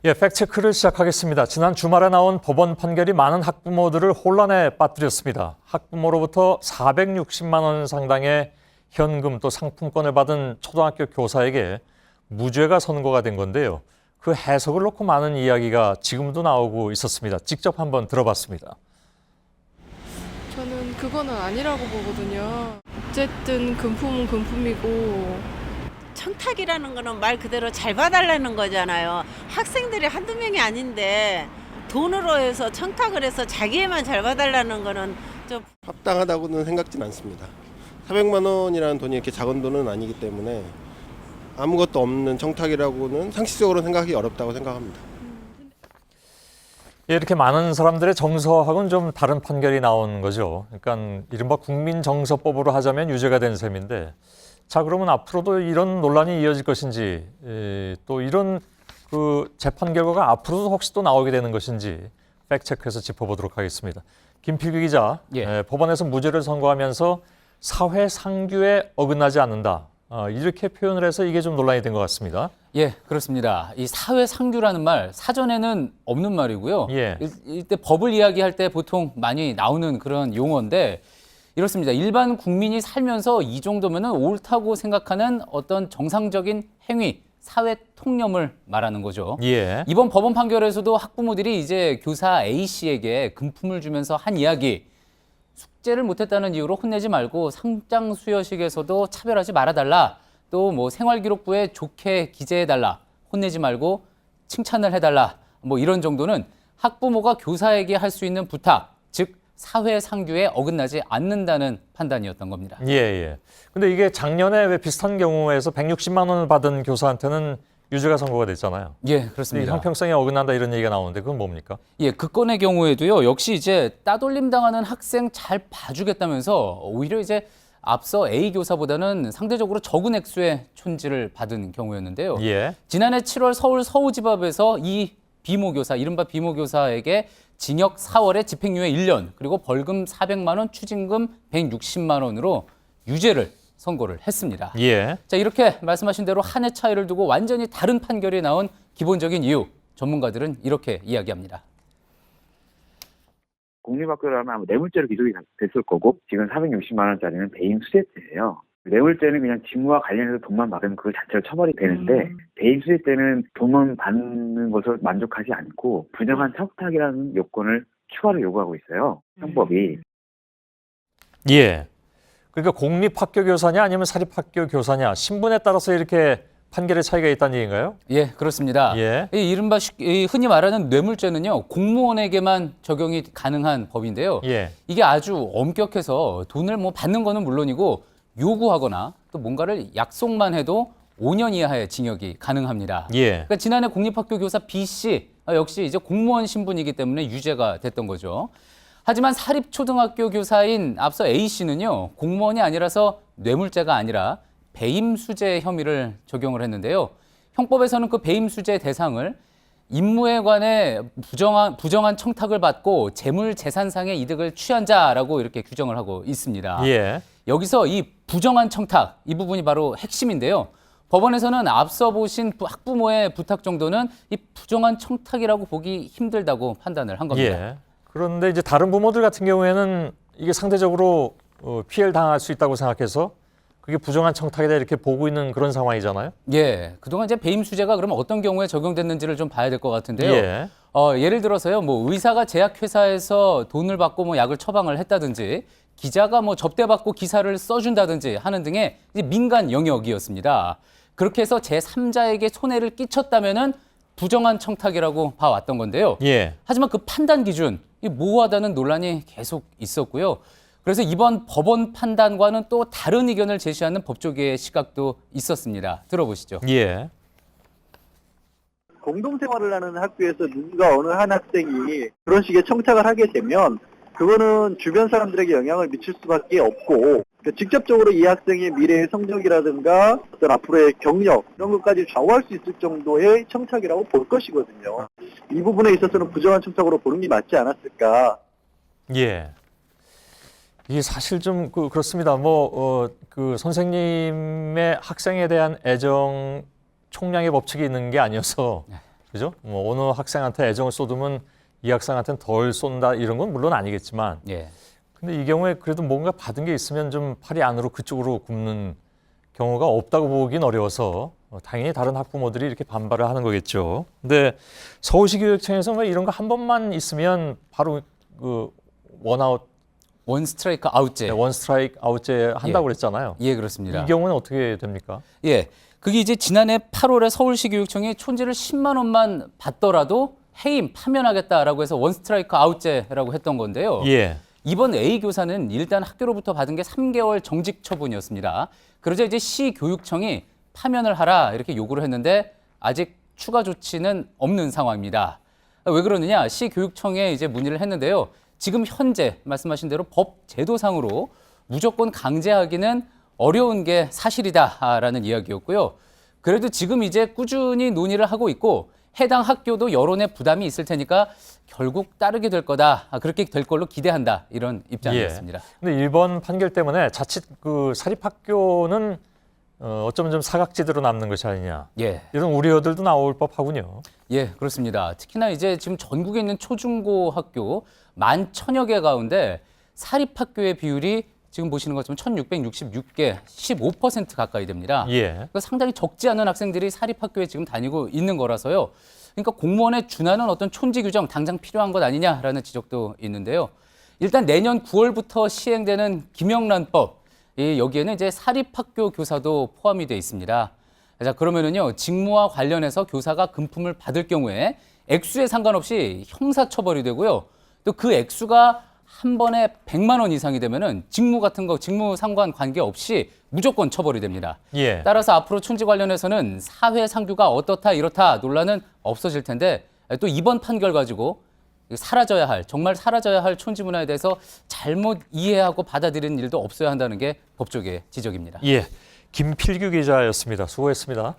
예, 팩트체크를 시작하겠습니다. 지난 주말에 나온 법원 판결이 많은 학부모들을 혼란에 빠뜨렸습니다. 학부모로부터 460만 원 상당의 현금 또 상품권을 받은 초등학교 교사에게 무죄가 선고가 된 건데요. 그 해석을 놓고 많은 이야기가 지금도 나오고 있었습니다. 직접 한번 들어봤습니다. 저는 그거는 아니라고 보거든요. 어쨌든 금품은 금품이고 청탁이라는 거는 말 그대로 잘 봐달라는 거잖아요. 학생들이 한두 명이 아닌데 돈으로 해서 청탁을 해서 자기애만 잘 봐달라는 거는 좀 합당하다고는 생각진 않습니다. 400만 원이라는 돈이 이렇게 작은 돈은 아니기 때문에 아무것도 없는 청탁이라고는 상식적으로 생각하기 어렵다고 생각합니다. 예, 이렇게 많은 사람들의 정서하고는 좀 다른 판결이 나온 거죠. 그러니까 이른바 국민정서법으로 하자면 유죄가 된 셈인데, 자, 그러면 앞으로도 이런 논란이 이어질 것인지, 또 이런 그 재판 결과가 앞으로도 혹시 또 나오게 되는 것인지 팩트체크해서 짚어보도록 하겠습니다. 김필규 기자, 법원에서 무죄를 선고하면서 사회 상규에 어긋나지 않는다. 이렇게 표현을 해서 이게 좀 논란이 된 것 같습니다. 예, 그렇습니다. 이 사회 상규라는 말 사전에는 없는 말이고요. 예. 이때 법을 이야기할 때 보통 많이 나오는 그런 용어인데 이렇습니다. 일반 국민이 살면서 이 정도면은 옳다고 생각하는 어떤 정상적인 행위, 사회 통념을 말하는 거죠. 예. 이번 법원 판결에서도 학부모들이 이제 교사 A 씨에게 금품을 주면서 한 이야기, 숙제를 못했다는 이유로 혼내지 말고 상장 수여식에서도 차별하지 말아달라. 또 뭐 생활기록부에 좋게 기재해달라. 혼내지 말고 칭찬을 해달라. 뭐 이런 정도는 학부모가 교사에게 할 수 있는 부탁, 즉 사회 상규에 어긋나지 않는다는 판단이었던 겁니다. 예, 예. 근데 이게 작년에 왜 비슷한 경우에서 160만 원을 받은 교사한테는 유죄가 선고가 됐잖아요. 예, 그렇습니다. 형평성에 어긋난다 이런 얘기가 나오는데 그건 뭡니까? 예, 그 건의 경우에도요. 역시 이제 따돌림 당하는 학생 잘 봐주겠다면서 오히려 이제 앞서 A 교사보다는 상대적으로 적은 액수의 촌지를 받은 경우였는데요. 예. 지난해 7월 서울 서우지법에서 이 비모 교사, 이른바 비모 교사에게 징역 4월에 집행유예 1년, 그리고 벌금 400만 원, 추징금 160만 원으로 유죄를 선고를 했습니다. 예. 자, 이렇게 말씀하신 대로 한 해 차이를 두고 완전히 다른 판결이 나온 기본적인 이유, 전문가들은 이렇게 이야기합니다. 공립학교라면 아마 뇌물죄로 기소가 됐을 거고 지금 460만 원짜리는 배임 수재죄예요. 뇌물죄는 그냥 직무와 관련해서 돈만 받으면 그걸 자체로 처벌이 되는데 배임 수재죄는 돈만 받는 것을 만족하지 않고 부정한 청탁이라는 요건을 추가로 요구하고 있어요. 형법이. 예. 그러니까 공립학교 교사냐 아니면 사립학교 교사냐 신분에 따라서 이렇게 판결의 차이가 있다는 얘기인가요? 예, 그렇습니다. 예. 이 이른바 흔히 말하는 뇌물죄는요, 공무원에게만 적용이 가능한 법인데요. 예. 이게 아주 엄격해서 돈을 뭐 받는 거는 물론이고 요구하거나 또 뭔가를 약속만 해도 5년 이하의 징역이 가능합니다. 예. 그러니까 지난해 공립학교 교사 B 씨 역시 이제 공무원 신분이기 때문에 유죄가 됐던 거죠. 하지만 사립초등학교 교사인 앞서 A 씨는요, 공무원이 아니라서 뇌물죄가 아니라 배임수재 혐의를 적용을 했는데요. 형법에서는 그 배임수재 대상을 임무에 관해 부정한 청탁을 받고 재물재산상의 이득을 취한 자라고 이렇게 규정을 하고 있습니다. 예. 여기서 이 부정한 청탁, 이 부분이 바로 핵심인데요. 법원에서는 앞서 보신 학부모의 부탁 정도는 이 부정한 청탁이라고 보기 힘들다고 판단을 한 겁니다. 예. 그런데 이제 다른 부모들 같은 경우에는 이게 상대적으로 피해를 당할 수 있다고 생각해서 그게 부정한 청탁이다 이렇게 보고 있는 그런 상황이잖아요. 예, 그동안 이제 배임 수재가 그러면 어떤 경우에 적용됐는지를 좀 봐야 될 것 같은데요. 예. 예를 들어서요, 뭐 의사가 제약회사에서 돈을 받고 뭐 약을 처방을 했다든지, 기자가 뭐 접대받고 기사를 써준다든지 하는 등의 이제 민간 영역이었습니다. 그렇게 해서 제3자에게 손해를 끼쳤다면은 부정한 청탁이라고 봐왔던 건데요. 예. 하지만 그 판단 기준, 이 모호하다는 논란이 계속 있었고요. 그래서 이번 법원 판단과는 또 다른 의견을 제시하는 법조계의 시각도 있었습니다. 들어보시죠. 예. 공동생활을 하는 학교에서 누군가 어느 한 학생이 그런 식의 청탁을 하게 되면 그거는 주변 사람들에게 영향을 미칠 수밖에 없고 직접적으로 이 학생의 미래의 성적이라든가 어떤 앞으로의 경력 이런 것까지 좌우할 수 있을 정도의 청탁이라고 볼 것이거든요. 이 부분에 있어서는 부정한 청탁으로 보는 게 맞지 않았을까. 예. 이게 사실 좀 그렇습니다. 그 선생님의 학생에 대한 애정 총량의 법칙이 있는 게 아니어서 그죠? 뭐 어느 학생한테 애정을 쏟으면 이 학생한테는 덜 쏜다 이런 건 물론 아니겠지만 예. 근데 이 경우에 그래도 뭔가 받은 게 있으면 좀 팔이 안으로 그쪽으로 굽는 경우가 없다고 보긴 어려워서 당연히 다른 학부모들이 이렇게 반발을 하는 거겠죠. 근데 서울시 교육청에서 뭐 이런 거 한 번만 있으면 바로 그 원아웃, 원 스트라이크 아웃제. 원 스트라이크 아웃제 한다고 그랬잖아요. 예, 그렇습니다. 이 경우는 어떻게 됩니까? 예. 그게 이제 지난해 8월에 서울시 교육청이 촌지를 10만 원만 받더라도 해임 파면하겠다라고 해서 원 스트라이크 아웃제라고 했던 건데요. 예. 이번 A 교사는 일단 학교로부터 받은 게 3개월 정직 처분이었습니다. 그러자 이제 시 교육청이 파면을 하라 이렇게 요구를 했는데 아직 추가 조치는 없는 상황입니다. 왜 그러느냐? 시 교육청에 이제 문의를 했는데요. 지금 현재 말씀하신 대로 법 제도상으로 무조건 강제하기는 어려운 게 사실이다라는 이야기였고요. 그래도 지금 이제 꾸준히 논의를 하고 있고 해당 학교도 여론의 부담이 있을 테니까 결국 따르게 될 거다. 그렇게 될 걸로 기대한다. 이런 입장이었습니다. 근데 이번 판결 때문에 자칫 그 사립학교는 어쩌면 좀 사각지대로 남는 것이 아니냐. 예. 이런 우려들도 나올 법하군요. 예, 그렇습니다. 특히나 이제 지금 전국에 있는 초중고 학교 11,000여 개 가운데 사립학교의 비율이 지금 보시는 것처럼 1,666개, 15% 가까이 됩니다. 예. 그러니까 상당히 적지 않은 학생들이 사립학교에 지금 다니고 있는 거라서요. 그러니까 공무원에 준하는 어떤 촌지 규정 당장 필요한 것 아니냐라는 지적도 있는데요. 일단 내년 9월부터 시행되는 김영란법, 여기에는 이제 사립학교 교사도 포함이 돼 있습니다. 자, 그러면은요, 직무와 관련해서 교사가 금품을 받을 경우에 액수에 상관없이 형사처벌이 되고요. 또 그 액수가 한 번에 100만 원 이상이 되면은 직무 같은 거, 직무 상관 관계 없이 무조건 처벌이 됩니다. 예. 따라서 앞으로 촌지 관련해서는 사회 상규가 어떻다 이렇다 논란은 없어질 텐데 또 이번 판결 가지고 사라져야 할, 정말 사라져야 할 촌지 문화에 대해서 잘못 이해하고 받아들이는 일도 없어야 한다는 게 법조계의 지적입니다. 예. 김필규 기자였습니다. 수고했습니다.